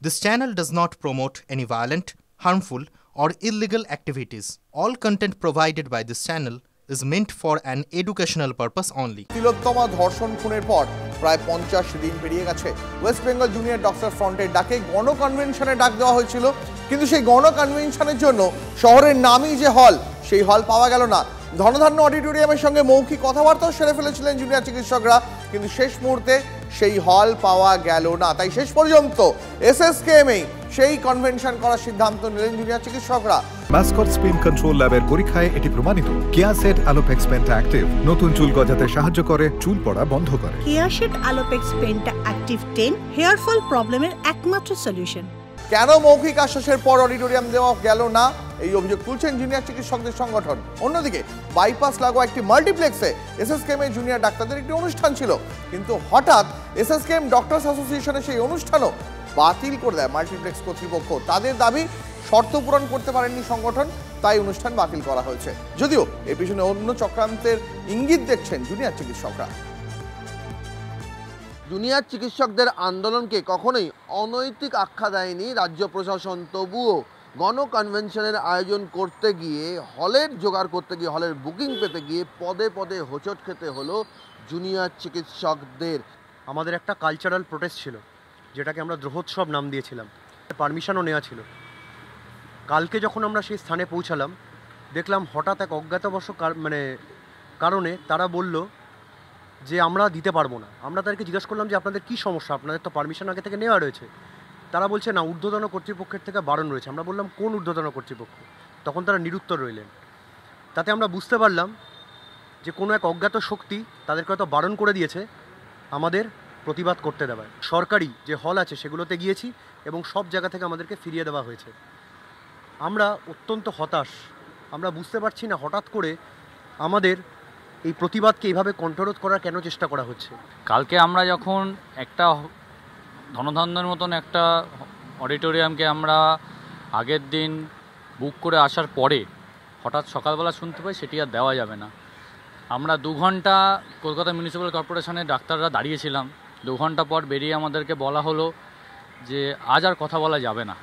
This channel does not promote any violent, harmful, or illegal activities. All content provided by this channel is meant for an educational purpose only. তিলোত্তমা ধর্ষণ খুনের পর প্রায় 50 দিন পেরিয়ে গেছে। West Bengal junior doctor ফ্রন্টের ডাকে গণকনভেনশনে ডাক দেওয়া হয়েছিল, কিন্তু সেই গণকনভেনশনের জন্য শহরের নামই যে হল, সেই হল পাওয়া গেল না। ধনধান্য অডিটোরিয়ামের সঙ্গে মৌখিক কথাবার্তাও সেরে ফেলেছিলেন জুনিয়র চিকিৎসকরা, কিন্তু শেষ মুহূর্তে সেই হল পাওয়া গেল না। তাই শেষ পর্যন্ত এসএসকেএমে সেই কনভেনশন করার সিদ্ধান্ত নিলেন জুনিয়র চিকিৎসকরা। মাসকট স্পিন কন্ট্রোল ল্যাবের পরীক্ষায় এটি প্রমাণিত। কেয়াসেট আলোপেক্স পেন্টা অ্যাক্টিভ নতুন চুল গজাতে সাহায্য করে, চুল পড়া বন্ধ করে। কেয়াসেট আলোপেক্স পেন্টা অ্যাক্টিভ 10 হেয়ার ফল প্রবলেমের একমাত্র সলিউশন। কেন মৌখিক আশ্বাসের পর অডিটোরিয়াম দেওয়া গেল না, এই অভিযোগ তুলছেন জুনিয়র চিকিৎসকদের সংগঠন। অন্যদিকে বাইপাস লাগোয়া একটি মাল্টিপ্লেক্সে এসএসকেএম এর জুনিয়র ডাক্তারদের একটি অনুষ্ঠান ছিল, কিন্তু হঠাৎ এসএসকেএম ডক্টরস অ্যাসোসিয়েশনের সেই অনুষ্ঠানও বাতিল করে দেয় মাল্টিপ্লেক্স কর্তৃপক্ষ। তাদের দাবি শর্ত পূরণ করতে পারেননি সংগঠন, তাই অনুষ্ঠান বাতিল করা হয়েছে। যদিও এর পিছনে অন্য চক্রান্তের ইঙ্গিত দেখছেন জুনিয়র চিকিৎসকরা। জুনিয়র চিকিৎসকদের আন্দোলনকে কখনোই অনৈতিক আখ্যা দেয়নি রাজ্য প্রশাসন, তবুও গণকনভেনশনের আয়োজন করতে গিয়ে, হলের জোগাড় করতে গিয়ে, হলের বুকিং পেতে গিয়ে পদে পদে হোঁচট খেতে হলো জুনিয়র চিকিৎসকদের। আমাদের একটা কালচারাল প্রোটেস্ট ছিল, যেটাকে আমরা দ্রোহোৎসব নাম দিয়েছিলাম, পারমিশনও নেওয়া ছিল। কালকে যখন আমরা সেই স্থানে পৌঁছালাম, দেখলাম হঠাৎ এক অজ্ঞাতবশ কারণে তারা বলল যে আমরা দিতে পারবো না। আমরা তাদেরকে জিজ্ঞেস করলাম যে আপনাদের কী সমস্যা, আপনাদের তো পারমিশন আগে থেকে নেওয়া রয়েছে। তারা বলছে না, ঊর্ধ্বতন কর্তৃপক্ষের থেকে বারণ রয়েছে। আমরা বললাম কোন ঊর্ধ্বতন কর্তৃপক্ষ? তখন তারা নিরুত্তর রইলেন। তাতে আমরা বুঝতে পারলাম যে কোনো এক অজ্ঞাত শক্তি তাদেরকে হয়তো বারণ করে দিয়েছে আমাদের প্রতিবাদ করতে দেওয়ায়। সরকারি যে হল আছে সেগুলোতে গিয়েছি এবং সব জায়গা থেকে আমাদেরকে ফিরিয়ে দেওয়া হয়েছে। আমরা অত্যন্ত হতাশ। আমরা বুঝতে পারছি না হঠাৎ করে আমাদের এই প্রতিবাদকে এইভাবে কণ্ঠরোধ করার কেন চেষ্টা করা হচ্ছে। কালকে আমরা যখন একটা ধনধান্যের মতন একটা অডিটোরিয়ামকে আমরা আগের দিন বুক করে আসার পরে হঠাৎ সকালবেলা শুনতে পাই সেটি আর দেওয়া যাবে না। আমরা 2 ঘন্টা কলকাতা মিউনিসিপ্যাল কর্পোরেশনের ডাক্তাররা দাঁড়িয়েছিলাম। 2 ঘন্টা পর বেরিয়ে আমাদেরকে বলা হলো যে আজ আর কথা বলা যাবে না।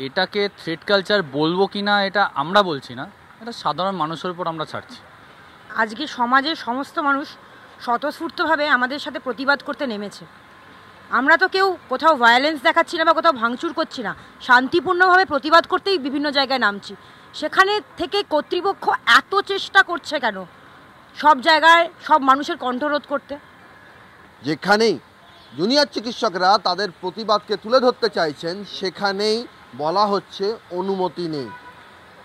এটাকে থ্রেড কালচার বলবো কি না এটা আমরা বলছি না, এটা সাধারণ মানুষের উপর আমরা ছাড়ছি। আজকে সমাজের সমস্ত মানুষ স্বতঃস্ফূর্তভাবে আমাদের সাথে প্রতিবাদ করতে নেমেছে। আমরা তো কেউ কোথাও ভায়োলেন্স দেখাচ্ছি না বা কোথাও ভাঙচুর করছি না, শান্তিপূর্ণভাবে প্রতিবাদ করতেই বিভিন্ন জায়গায় নামছি। সেখানে থেকে কর্তৃপক্ষ এত চেষ্টা করছে কেন সব জায়গায় সব মানুষের কণ্ঠরোধ করতে? যেখানেই জুনিয়র চিকিৎসকরা তাদের প্রতিবাদকে তুলে ধরতে চাইছেন, সেখানেই বলা হচ্ছে অনুমতি নেই।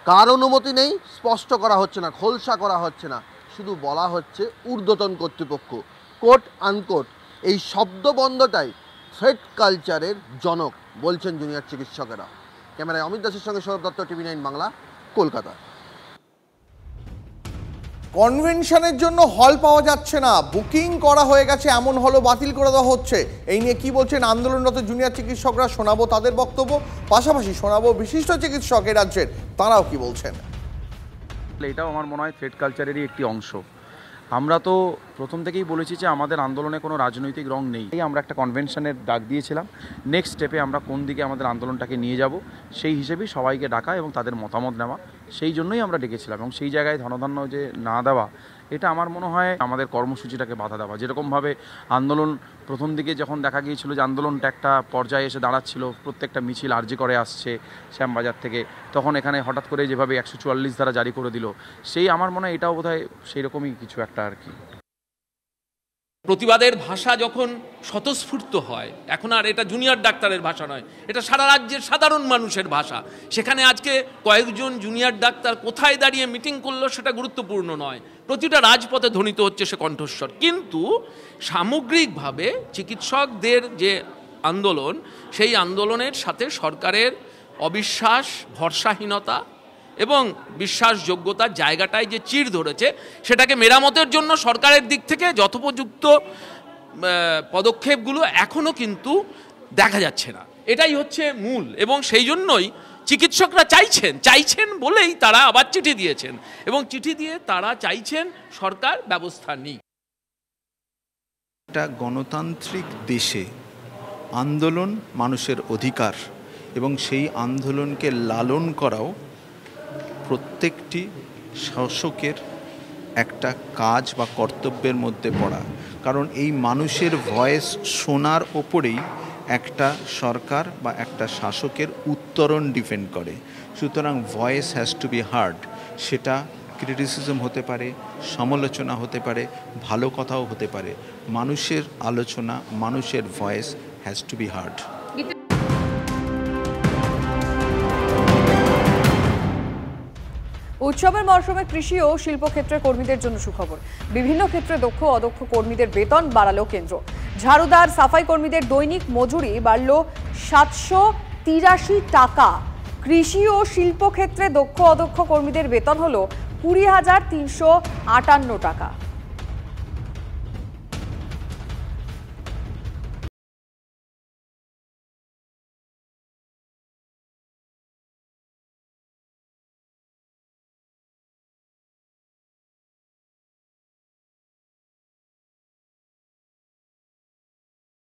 কার অনুমতি নেই স্পষ্ট করা হচ্ছে না, খোলসা করা হচ্ছে না, শুধু বলা হচ্ছে ঊর্ধ্বতন কর্তৃপক্ষ। কোট আনকোট এই শব্দবন্ধটাই থ্রেড কালচারের জনক বলছেন জুনিয়র চিকিৎসকেরা। ক্যামেরায় অমিত দাসের সঙ্গে সৌরভ দত্ত, টিভি 9 বাংলা, কলকাতা। কনভেনশনের জন্য হল পাওয়া যাচ্ছে না, বুকিং করা হয়ে গেছে এমন হলও বাতিল করে দেওয়া হচ্ছে। এই নিয়ে কি বলছেন আন্দোলনরত জুনিয়র চিকিৎসকরা, শোনাবো তাদের বক্তব্য। পাশাপাশি শোনাবো বিশিষ্ট চিকিৎসক এ রাজ্যের, তারাও কি বলছেন। এটাও আমার মনে হয় থ্রেড কালচারেরই একটি অংশ। আমরা তো প্রথম থেকেই বলেছি যে আমাদের আন্দোলনে কোনো রাজনৈতিক রং নেই। আমরা একটা কনভেনশনের ডাক দিয়েছিলাম, নেক্সট স্টেপে আমরা কোন দিকে আমাদের আন্দোলনটাকে নিয়ে যাব সেই হিসেবেই সবাইকে ডাকা এবং তাদের মতামত নেওয়া, সেই জন্যই আমরা ডেকেছিলাম। এবং সেই জায়গায় ধনধান্য যে না দেওয়া, এটা আমার মনে হয় আমাদের কর্মসূচিটাকে বাধা দেওয়া। যেরকমভাবে আন্দোলন প্রথম দিকে যখন দেখা গিয়েছিল যে আন্দোলনটা একটা পর্যায়ে এসে দাঁড়াচ্ছিল, প্রত্যেকটা মিছিল আরজি করে আসছে শ্যামবাজার থেকে, তখন এখানে হঠাৎ করে যেভাবে 144 ধারা জারি করে দিল, সেই আমার মনে হয় এটাও বোধহয় সেই রকমই কিছু একটা আর কি। প্রতিবাদের ভাষা যখন স্বতঃস্ফূর্ত হয়, এখন আর এটা জুনিয়র ডাক্তারের ভাষা নয়, এটা সারা রাজ্যের সাধারণ মানুষের ভাষা। সেখানে আজকে কয়েকজন জুনিয়র ডাক্তার কোথায় দাঁড়িয়ে মিটিং করলো সেটা গুরুত্বপূর্ণ নয়, প্রতিটা রাজপথে ধ্বনিত হচ্ছে সে কণ্ঠস্বর। কিন্তু সামগ্রিকভাবে চিকিৎসকদের যে আন্দোলন, সেই আন্দোলনের সাথে সরকারের অবিশ্বাস, ভরসাহীনতা এবং বিশ্বাসযোগ্যতার জায়গাটায় যে চিড় ধরেছে, সেটাকে মেরামতের জন্য সরকারের দিক থেকে যথোপযুক্ত পদক্ষেপগুলো এখনও কিন্তু দেখা যাচ্ছে না। এটাই হচ্ছে মূল, এবং সেই জন্যই চিকিৎসকরা চাইছেন বলেই তারা আবার চিঠি দিয়েছেন, এবং চিঠি দিয়ে তারা চাইছেন সরকার ব্যবস্থা নিক। একটা গণতান্ত্রিক দেশে আন্দোলন মানুষের অধিকার এবং সেই আন্দোলনকে লালন করাও প্রত্যেকটি শাসকের একটা কাজ বা কর্তব্যের মধ্যে পড়া। কারণ এই মানুষের ভয়েস শোনার ওপরেই একটা সরকার বা একটা শাসকের উত্তরণ ডিপেন্ড করে। সুতরাং voice has to be heard. সেটা ক্রিটিসিজম হতে পারে, সমালোচনা হতে পারে, ভালো কথাও হতে পারে। মানুষের আলোচনা, মানুষের voice has to be heard. উৎসবের মরশুমে কৃষি ও শিল্পক্ষেত্রের কর্মীদের জন্য সুখবর। বিভিন্ন ক্ষেত্রে দক্ষ অদক্ষ কর্মীদের বেতন বাড়ালো কেন্দ্র। ঝাড়ুদার, সাফাই কর্মীদের দৈনিক মজুরি বাড়ল 783 টাকা। কৃষি ও শিল্পক্ষেত্রে দক্ষ অদক্ষ কর্মীদের বেতন হলো 20,358 টাকা।